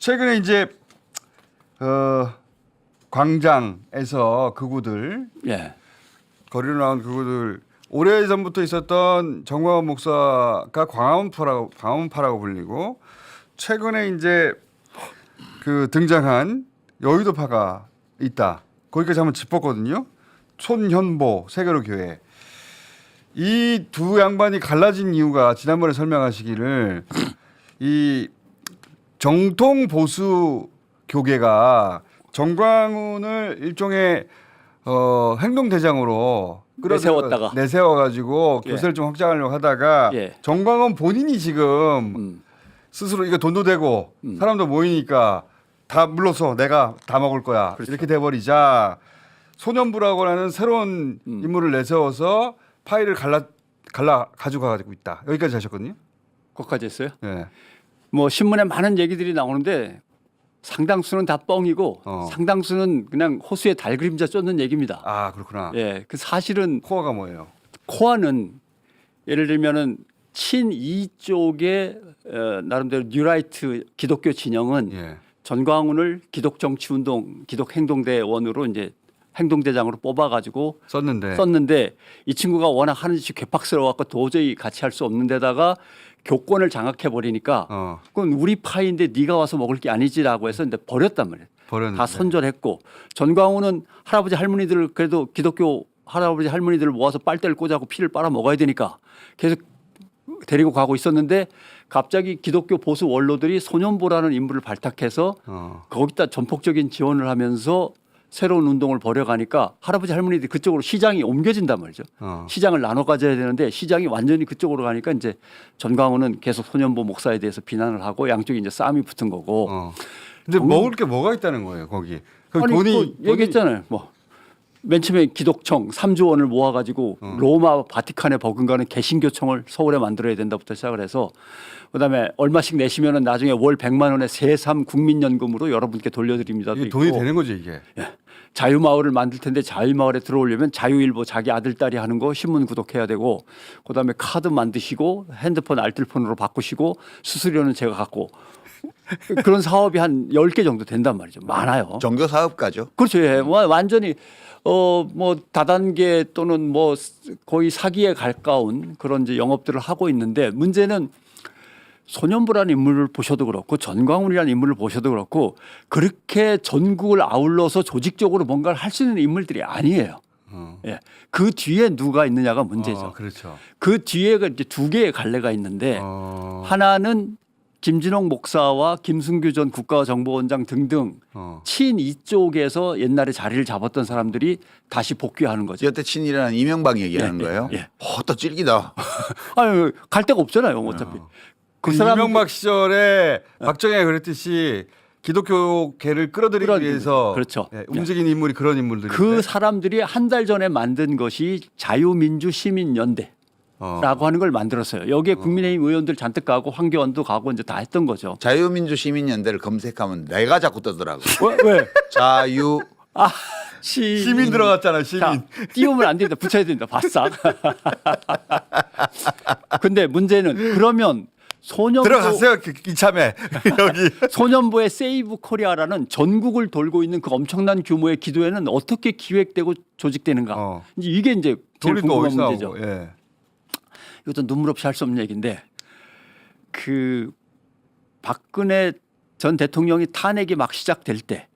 최근에 이제 광장에서 극우들 예. 거리로 나온 극우들 오래전부터 있었던 정광훈 목사가 광화문파라고 불리고 최근에 이제 그 등장한 여의도파가 있다. 거기까지 한번 짚었거든요. 손현보 세계로 교회. 이 두 양반이 갈라진 이유가 지난번에 설명하시기를 이 정통 보수 교계가 정광훈을 일종의 행동 대장으로 내세워가지고 예. 교세를 좀 확장하려고 하다가 예. 정광훈 본인이 지금 스스로 이거 돈도 되고 사람도 모이니까 다 물러서 내가 다 먹을 거야. 그렇죠. 이렇게 돼버리자 소년부라고 하는 새로운 인물을 내세워서 파일을 가져가지고 있다. 여기까지 하셨거든요. 거기까지 했어요. 예. 뭐 신문에 많은 얘기들이 나오는데 상당수는 다 뻥이고 상당수는 그냥 호수에 달 그림자 쫓는 얘기입니다. 아 그렇구나. 예, 그 사실은 코어가 뭐예요? 코아는 예를 들면은 친이 쪽의 나름대로 뉴라이트 기독교 진영은 예. 전광훈을 기독정치운동 기독행동대원으로 이제 행동대장으로 뽑아가지고 썼는데 이 친구가 워낙 하는 짓이 괴팍스러워갖고 도저히 같이 할 수 없는 데다가 교권을 장악해 버리니까 그건 우리 파인데 네가 와서 먹을 게 아니지라고 해서 근데 버렸단 말이에요. 다 손절했고 전광훈은 할아버지 할머니들을 그래도 기독교 할아버지 할머니들을 모아서 빨대를 꽂아고 피를 빨아 먹어야 되니까 계속 데리고 가고 있었는데 갑자기 기독교 보수 원로들이 소년보라는 인물을 발탁해서 거기다 전폭적인 지원을 하면서 새로운 운동을 벌여가니까 할아버지 할머니들이 그쪽으로 시장이 옮겨진단 말이죠. 시장을 나눠 가져야 되는데 시장이 완전히 그쪽으로 가니까 이제 전광훈은 계속 소년보 목사에 대해서 비난을 하고 양쪽이 이제 싸움이 붙은 거고. 근데 먹을 게 뭐가 있다는 거예요, 거기? 그 아니, 돈이 얘기했잖아요. 뭐 맨 처음에 기독청 3조 원을 모아가지고 로마 바티칸에 버금가는 개신교청을 서울에 만들어야 된다부터 시작을 해서 그다음에 얼마씩 내시면은 나중에 월 100만 원의 새삼 국민연금으로 여러분께 돌려드립니다. 이게 돈이 되는 거죠, 이게. 예. 자유마을을 만들 텐데 자유마을에 들어오려면 자유일보 자기 아들 딸이 하는 거 신문 구독해야 되고 그다음에 카드 만드시고 핸드폰 알뜰폰으로 바꾸시고 수수료는 제가 갖고 그런 사업이 한 10개 정도 된단 말이죠. 많아요. 종교 사업가죠. 그렇죠. 예. 완전히 뭐 다단계 또는 뭐 거의 사기에 가까운 그런 이제 영업들을 하고 있는데 문제는 소년부라는 인물을 보셔도 그렇고 전광훈이라는 인물을 보셔도 그렇고 그렇게 전국을 아울러서 조직적으로 뭔가를 할 수 있는 인물들이 아니에요. 예. 그 뒤에 누가 있느냐가 문제죠. 그렇죠. 그 뒤에가 이제 두 개의 갈래가 있는데 하나는 김진홍 목사와 김승규 전 국가정보원장 등등 친이 쪽에서 옛날에 자리를 잡았던 사람들이 다시 복귀하는 거죠. 여태 친일이라는 이명박 얘기하는 거예요. 예. 또 찔기다. 아유, 갈 데가 없잖아요, 어차피. 그 이명박 시절에 박정희가 그랬듯이 기독교계를 끌어들이기 위해서 그렇죠. 움직인 인물이 그런 인물들인데 그 사람들이 한 달 전에 만든 것이 자유민주시민연대. 라고 하는 걸 만들었어요. 여기에 국민의힘 의원들 잔뜩 가고 황교안도 가고 이제 다 했던 거죠. 자유민주시민연대를 검색하면 내가 자꾸 뜨더라고. 왜? 자유. 시민 들어갔잖아, 시민. 자, 띄우면 안 된다. 붙여야 된다. 바싹. 근데 문제는 그러면 소년부 들어갔어요, 이참에 여기. 소년부의 세이브 코리아라는 전국을 돌고 있는 그 엄청난 규모의 기도회는 어떻게 기획되고 조직되는가? 이게 이제 제일 돈이 또 궁금한 어디서 문제죠. 나오고. 예. 이것도 눈물 없이 할 수 없는 얘기인데 그 박근혜 전 대통령이 탄핵이 막 시작될 때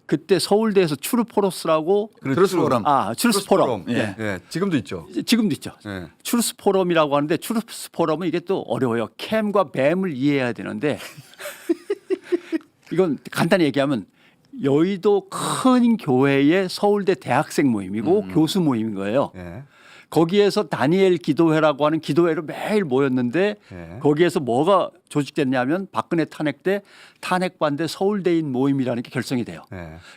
그때 서울대에서 추르포러스라고 트루스 포럼. 추르스 포럼. 예. 예. 지금도 있죠. 지금도 있죠. 예. 추르스 포럼이라고 하는데 추르스 포럼은 이게 또 어려워요. 캠과 뱀을 이해해야 되는데 이건 간단히 얘기하면 여의도 큰 교회의 서울대 대학생 모임이고 교수 모임인 거예요. 예. 거기에서 다니엘 기도회라고 하는 기도회로 매일 모였는데 거기에서 뭐가 조직됐냐면 박근혜 탄핵 때 탄핵 반대 서울대인 모임이라는 게 결성이 돼요.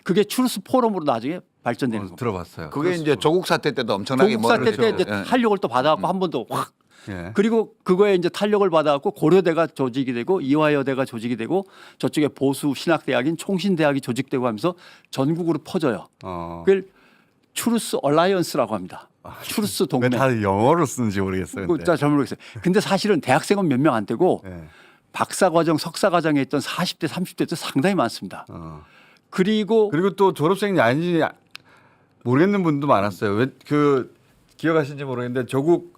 그게 추르스 포럼으로 나중에 발전되는 겁니다. 들어봤어요. 그게 이제 조국 사태 때도 엄청나게 조국 사태 때 이제 예. 탄력을 또 받아갖고 한 번 더 확. 예. 그리고 그거에 이제 탄력을 받아갖고 고려대가 조직이 되고 이화여대가 조직이 되고 저쪽에 보수 신학대학인 총신대학이 조직되고 하면서 전국으로 퍼져요. 그걸 추르스 얼라이언스라고 합니다. 추르스 동맹. 왜 다들 영어로 쓰는지 모르겠어요. 잘 모르겠어요. 근데 사실은 대학생은 몇 명 안 되고 박사과정, 석사과정에 있던 40대, 30대도 상당히 많습니다. 어. 그리고 또 졸업생이 아닌지 모르겠는 분도 많았어요. 왜 그 기억하시는지 모르겠는데 조국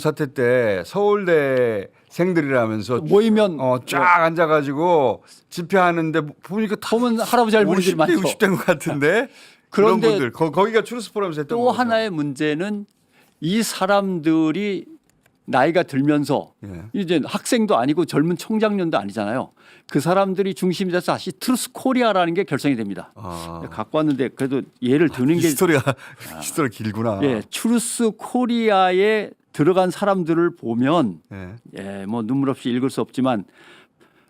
사태 때 서울대생들이라면서 모이면 쫙 앉아가지고 집회하는데 보니까 보면 할아버지 할머니들이 50대, 많죠. 60대인 것 같은데 그런 그런데 분들 거기가 추르스포럼에서 했던 또 거죠. 하나의 문제는 이 사람들이 나이가 들면서 예. 이제 학생도 아니고 젊은 청장년도 아니잖아요. 그 사람들이 중심이 돼서 다시 트루스 코리아라는 게 결성이 됩니다. 갖고 왔는데 그래도 예를 드는 게 히스토리가 길구나. 예, 트루스 코리아에 들어간 사람들을 보면 예. 예, 뭐 눈물 없이 읽을 수 없지만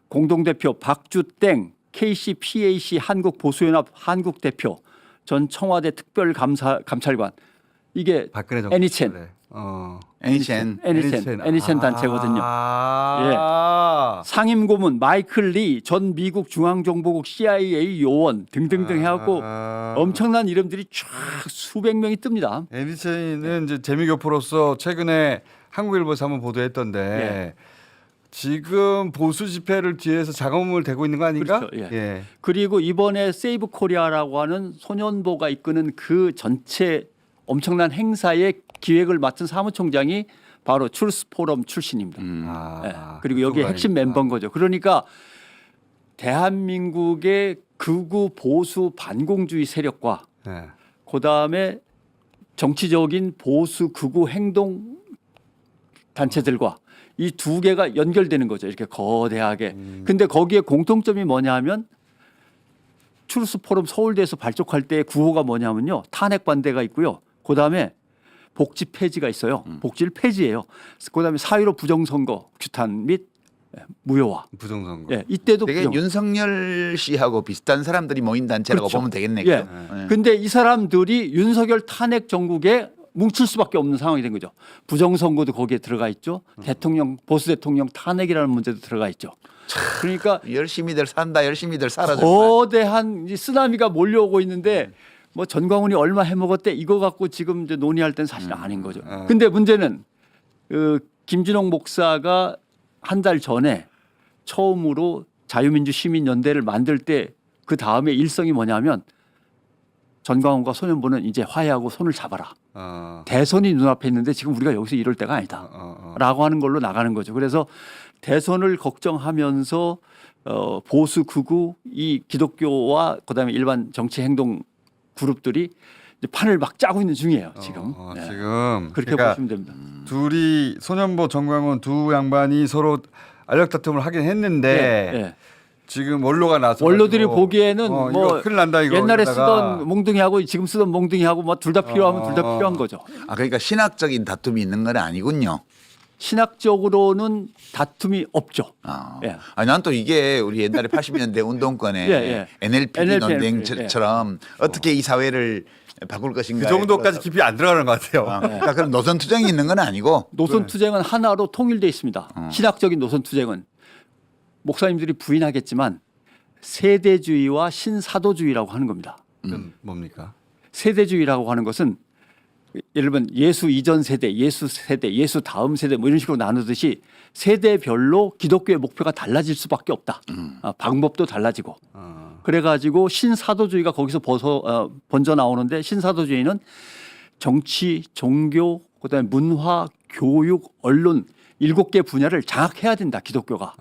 공동대표 박주땡, KCPAC 한국보수연합 한국대표, 전 청와대 특별감찰관 이게 박근혜 정부 애니첸. 때. 애니첸. 애니첸 단체거든요. 아. 상임고문 마이클 리 전 미국 중앙정보국 CIA 요원 등등등 해갖고 엄청난 이름들이 쫙 수백 명이 뜹니다. 애니첸은 이제 재미교포로서 최근에 한국일보에서 한번 보도했던데 예. 지금 보수 집회를 뒤에서 작업을 대고 있는 거 아닌가? 그렇죠. 예. 그리고 이번에 세이브 코리아라고 하는 소년보가 이끄는 그 전체 엄청난 행사의 기획을 맡은 사무총장이 바로 트루스 포럼 출신입니다. 예. 그리고 여기에 핵심 멤버인 거죠. 그러니까 대한민국의 극우 보수 반공주의 세력과 예. 그다음에 정치적인 보수 극우 행동 단체들과 이 두 개가 연결되는 거죠. 이렇게 거대하게. 근데 거기에 공통점이 뭐냐 하면 트루스 포럼 서울대에서 발족할 때 구호가 뭐냐면요. 탄핵 반대가 있고요. 그다음에 복지 폐지가 있어요. 복지를 폐지해요. 그다음에 사유로 부정선거 규탄 및 무효화. 부정선거. 예, 이때도 되게 부정. 윤석열 씨하고 비슷한 사람들이 모인 단체라고 그렇죠. 보면 되겠네요. 예. 근데 이 사람들이 윤석열 탄핵 정국에 뭉칠 수밖에 없는 상황이 된 거죠. 부정선거도 거기에 들어가 있죠. 대통령 보수 대통령 탄핵이라는 문제도 들어가 있죠. 그러니까 열심히들 산다, 열심히들 살아. 거대한 이 쓰나미가 몰려오고 있는데 뭐 전광훈이 얼마 해먹었대 이거 갖고 지금 이제 논의할 땐 사실 아닌 거죠. 근데 문제는 김진홍 목사가 한 달 전에 처음으로 자유민주 시민연대를 만들 때 그 다음에 일성이 뭐냐면 전광훈과 소년보는 이제 화해하고 손을 잡아라. 대선이 눈앞에 있는데 지금 우리가 여기서 이럴 때가 아니다. 라고 하는 걸로 나가는 거죠. 그래서 대선을 걱정하면서 보수 극우 이 기독교와 그다음에 일반 정치 행동 그룹들이 이제 판을 막 짜고 있는 중이에요. 지금. 네. 지금 그렇게 그러니까 보시면 됩니다. 둘이 소년보 정광훈 두 양반이 서로 알력 다툼을 하긴 했는데 예, 예. 지금 원로가 나서 원로들이 보기에는 이거 뭐 큰일 난다 이거 옛날에 이러다가 쓰던 몽둥이하고 지금 쓰던 몽둥이하고 뭐 둘 다 필요하면 둘 다 필요한 거죠. 아, 그러니까 신학적인 다툼이 있는 건 아니군요. 신학적으로는 다툼이 없죠. 예. 아니, 난 또 이게 우리 옛날에 80년대 운동권에 예, 예. NLP NLP, 논쟁처럼 어떻게 이 사회를 바꿀 것인가. 그 정도까지 깊이 안 들어가는 것 같아요. 그러니까 그럼 노선 투쟁이 있는 건 아니고. 노선 투쟁은 하나로 통일돼 있습니다. 신학적인 노선 투쟁은 목사님들이 부인하겠지만 세대주의와 신사도주의라고 하는 겁니다. 뭡니까? 세대주의라고 하는 것은 예를 들면 예수 이전 세대, 예수 다음 세대 뭐 이런 식으로 나누듯이 세대별로 기독교의 목표가 달라질 수밖에 없다. 방법도 달라지고. 그래가지고 신사도주의가 거기서 번져 나오는데 신사도주의는 정치, 종교, 그다음에 문화, 교육, 언론 7개 분야를 장악해야 된다. 기독교가.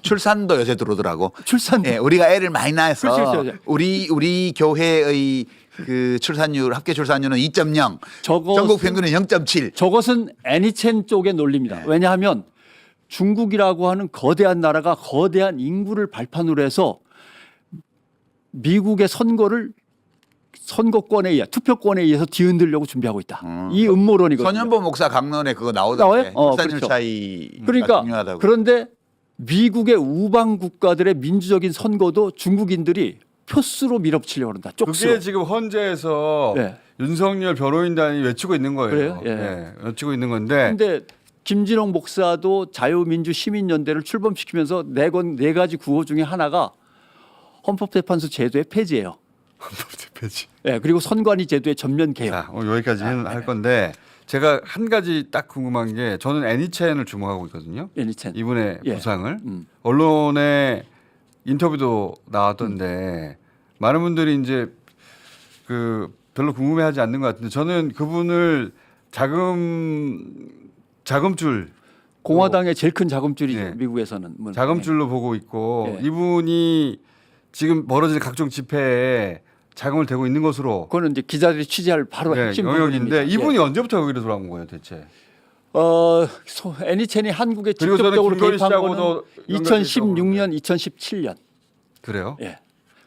출산도 요새 들어오더라고. 출산도. 예, 우리가 애를 많이 낳아서 그렇죠. 우리 교회의 그 출산율 학교 출산율은 2.0, 전국 평균은 0.7. 저것은 애니첸 쪽의 논리입니다. 왜냐하면 중국이라고 하는 거대한 나라가 거대한 인구를 발판으로 해서 미국의 선거권에 의해 투표권에 의해서 뒤흔들려고 준비하고 있다. 이 음모론이거든요. 선현보 목사 강론에 그거 나오던데. 출산율 그렇죠. 차이가 그러니까 중요하다고. 그런데 미국의 우방 국가들의 민주적인 선거도 중국인들이 표수로 밀어붙이려고 그런다. 쪽수로. 그게 지금 헌재에서 네. 윤석열 변호인단이 외치고 있는 거예요. 그래요? 예. 외치고 있는 건데. 근데 김진홍 목사도 자유민주 시민연대를 출범시키면서 네 가지 구호 중에 하나가 헌법재판소 제도의 폐지예요. 헌법재패지. 예, 그리고 선관위 제도의 전면 개혁. 자, 오늘 여기까지 할 건데 제가 한 가지 딱 궁금한 게 저는 애니첸을 주목하고 있거든요. 애니첸. 이분의 예. 부상을 언론에 인터뷰도 나왔던데 많은 분들이 이제 그 별로 궁금해하지 않는 것 같은데 저는 그분을 자금줄 공화당의 제일 큰 자금줄이죠. 예. 미국에서는. 자금줄로 보고 있고 예. 이분이 지금 벌어지는 각종 집회에 자금을 대고 있는 것으로 그거는 이제 기자들이 취재할 바로 예, 핵심 영역인데 부분입니다. 이분이 예. 언제부터 여기로 돌아온 거예요, 대체? 애니첸이 한국에 그리고 저는 직접적으로 김건희 개입한 거는 씨하고도 2016년, 2017년. 그래요? 예.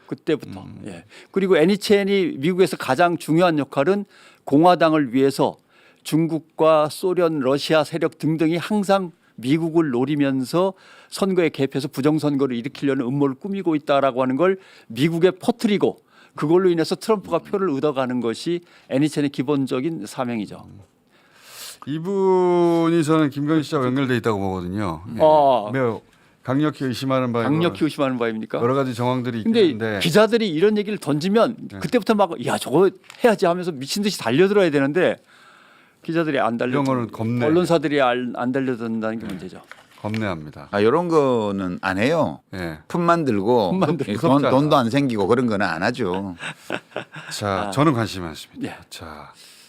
그때부터. 예. 그리고 애니첸이 미국에서 가장 중요한 역할은 공화당을 위해서 중국과 소련, 러시아 세력 등등이 항상 미국을 노리면서 선거에 개입해서 부정선거를 일으키려는 음모를 꾸미고 있다라고 하는 걸 미국에 퍼뜨리고 그걸로 인해서 트럼프가 표를 얻어가는 것이 애니첸의 기본적인 사명이죠. 이분이 저는 김건희 씨하고 연결돼 있다고 보거든요. 예. 매우 강력히 의심하는 바에 강력히 의심하는 바입니까? 여러 가지 정황들이 있긴 근데 한데 기자들이 이런 얘기를 던지면 그때부터 막 야 저거 해야지 하면서 미친 듯이 달려들어야 되는데 기자들이 안 달려. 이런 거는 겁내. 언론사들이 안 달려든다는 게 문제죠. 겁내합니다. 아 이런 거는 안 해요. 예. 품만 들고 품만 들고. 무섭잖아. 돈도 안 생기고 그런 거는 안 하죠. 자, 저는 관심이 많습니다. 예. 자,